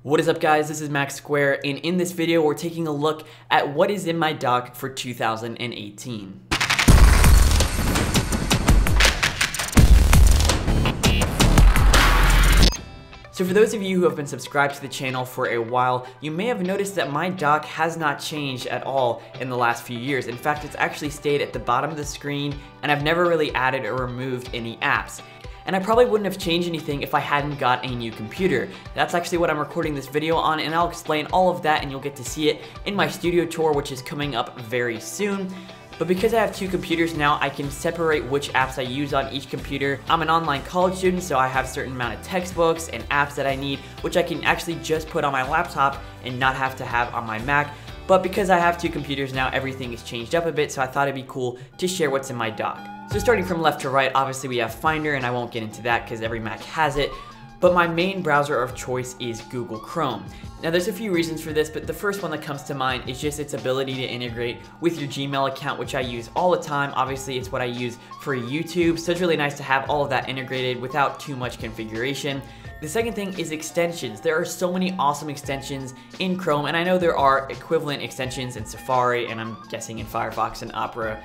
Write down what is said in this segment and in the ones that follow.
What is up, guys? This is Max Square, and in this video we're taking a look at what is in my dock for 2018. So for those of you who have been subscribed to the channel for a while, you may have noticed that my dock has not changed at all in the last few years. In fact, it's actually stayed at the bottom of the screen, and I've never really added or removed any apps. And I probably wouldn't have changed anything if I hadn't got a new computer. That's actually what I'm recording this video on, and I'll explain all of that and you'll get to see it in my studio tour, which is coming up very soon. But because I have two computers now, I can separate which apps I use on each computer. I'm an online college student, so I have a certain amount of textbooks and apps that I need, which I can actually just put on my laptop and not have to have on my Mac. But because I have two computers now, everything is changed up a bit, so I thought it'd be cool to share what's in my dock. So starting from left to right, obviously we have Finder, and I won't get into that because every Mac has it. But my main browser of choice is Google Chrome. Now there's a few reasons for this, but the first one that comes to mind is just its ability to integrate with your Gmail account, which I use all the time. Obviously it's what I use for YouTube, so it's really nice to have all of that integrated without too much configuration. The second thing is extensions. There are so many awesome extensions in Chrome, and I know there are equivalent extensions in Safari, and I'm guessing in Firefox and Opera,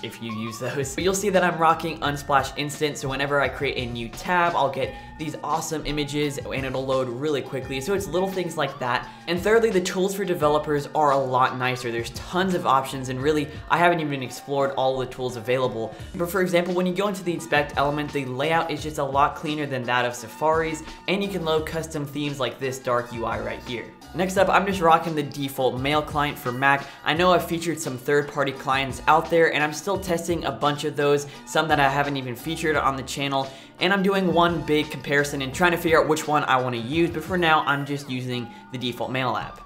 if you use those. But you'll see that I'm rocking Unsplash Instant, so whenever I create a new tab, I'll get these awesome images and it'll load really quickly. So it's little things like that. And thirdly, the tools for developers are a lot nicer. There's tons of options, and really, I haven't even explored all the tools available. But for example, when you go into the inspect element, the layout is just a lot cleaner than that of Safari's, and you can load custom themes like this dark UI right here. Next up, I'm just rocking the default Mail client for Mac. I know I've featured some third-party clients out there, and I'm still testing a bunch of those, some that I haven't even featured on the channel, and I'm doing one big comparison and trying to figure out which one I want to use, but for now, I'm just using the default Mail app.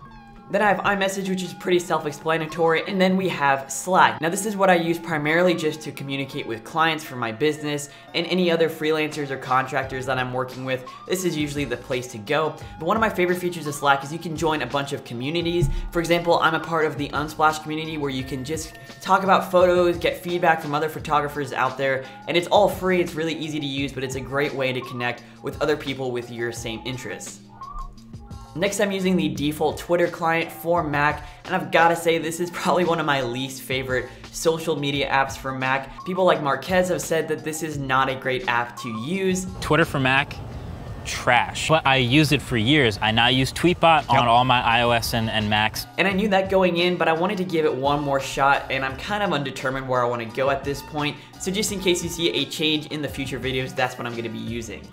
Then I have iMessage, which is pretty self-explanatory, and then we have Slack. Now this is what I use primarily just to communicate with clients for my business and any other freelancers or contractors that I'm working with. This is usually the place to go. But one of my favorite features of Slack is you can join a bunch of communities. For example, I'm a part of the Unsplash community where you can just talk about photos, get feedback from other photographers out there, and it's all free. It's really easy to use, but it's a great way to connect with other people with your same interests. Next, I'm using the default Twitter client for Mac, and I've got to say this is probably one of my least favorite social media apps for Mac. People like Marquez have said that this is not a great app to use. Twitter for Mac, trash. But I used it for years. I now use Tweetbot on all my iOS and Macs. And I knew that going in, but I wanted to give it one more shot, and I'm kind of undetermined where I want to go at this point. So just in case you see a change in the future videos, that's what I'm going to be using.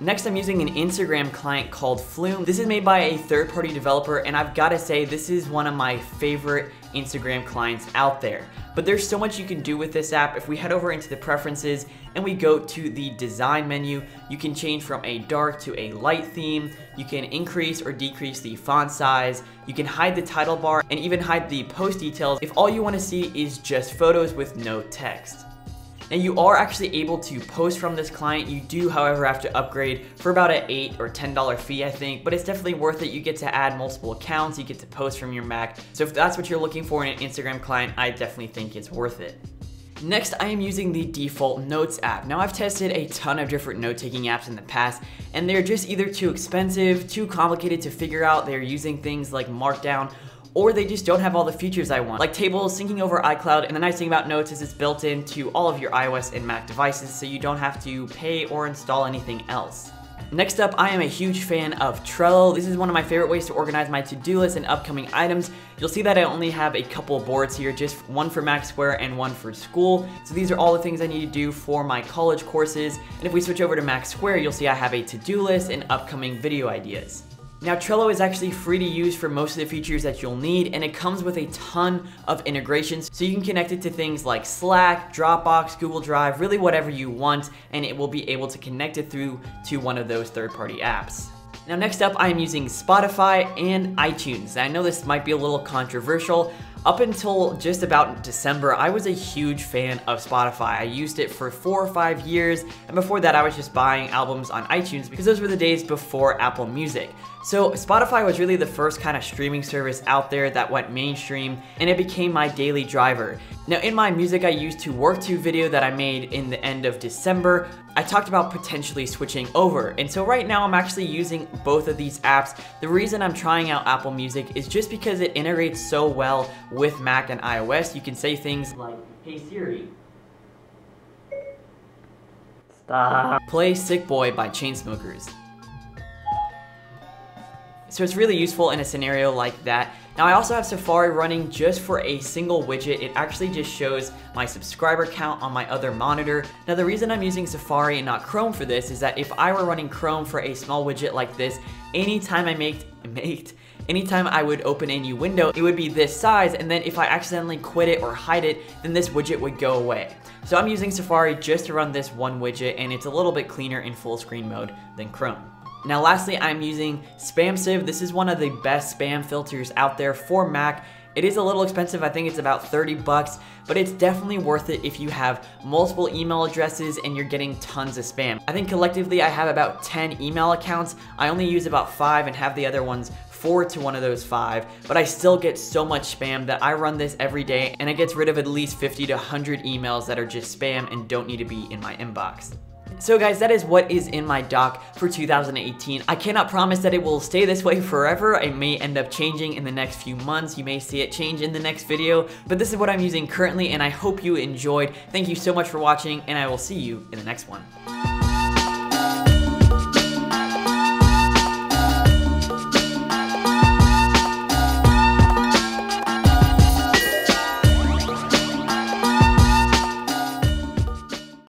Next, I'm using an Instagram client called Flume. This is made by a third-party developer, and I've got to say this is one of my favorite Instagram clients out there. But there's so much you can do with this app. If we head over into the preferences and we go to the design menu, you can change from a dark to a light theme. You can increase or decrease the font size. You can hide the title bar and even hide the post details if all you want to see is just photos with no text. Now you are actually able to post from this client. You do, however, have to upgrade for about an $8 or $10 fee, I think, but it's definitely worth it. You get to add multiple accounts, you get to post from your Mac. So if that's what you're looking for in an Instagram client, I definitely think it's worth it. Next, I am using the default Notes app. Now I've tested a ton of different note-taking apps in the past, and they're just either too expensive, too complicated to figure out. They're using things like Markdown, or they just don't have all the features I want, like tables, syncing over iCloud, and the nice thing about Notes is it's built into all of your iOS and Mac devices, so you don't have to pay or install anything else. Next up, I am a huge fan of Trello. This is one of my favorite ways to organize my to-do list and upcoming items. You'll see that I only have a couple boards here, just one for Max Square and one for school. So these are all the things I need to do for my college courses. And if we switch over to Max Square, you'll see I have a to-do list and upcoming video ideas. Now Trello is actually free to use for most of the features that you'll need, and it comes with a ton of integrations, so you can connect it to things like Slack, Dropbox, Google Drive, really whatever you want, and it will be able to connect it through to one of those third-party apps. Now next up, I am using Spotify and iTunes. I know this might be a little controversial. Up until just about December, I was a huge fan of Spotify. I used it for 4 or 5 years, and before that I was just buying albums on iTunes because those were the days before Apple Music. So Spotify was really the first kind of streaming service out there that went mainstream, and it became my daily driver. Now in my music I used to work to video that I made in the end of December, I talked about potentially switching over, and so right now I'm actually using both of these apps. The reason I'm trying out Apple Music is just because it integrates so well with Mac and iOS. You can say things like, "Hey Siri, stop. Play Sick Boy by Chainsmokers." So it's really useful in a scenario like that. Now I also have Safari running just for a single widget. It actually just shows my subscriber count on my other monitor. Now the reason I'm using Safari and not Chrome for this is that if I were running Chrome for a small widget like this, anytime I would open a new window, it would be this size, and then if I accidentally quit it or hide it, then this widget would go away. So I'm using Safari just to run this one widget, and it's a little bit cleaner in full screen mode than Chrome. Now lastly, I'm using SpamSieve. This is one of the best spam filters out there for Mac. It is a little expensive, I think it's about 30 bucks, but it's definitely worth it if you have multiple email addresses and you're getting tons of spam. I think collectively I have about 10 email accounts. I only use about 5 and have the other ones forward to one of those 5, but I still get so much spam that I run this every day and it gets rid of at least 50 to 100 emails that are just spam and don't need to be in my inbox. So guys, that is what is in my dock for 2018. I cannot promise that it will stay this way forever. It may end up changing in the next few months. You may see it change in the next video, but this is what I'm using currently and I hope you enjoyed. Thank you so much for watching and I will see you in the next one.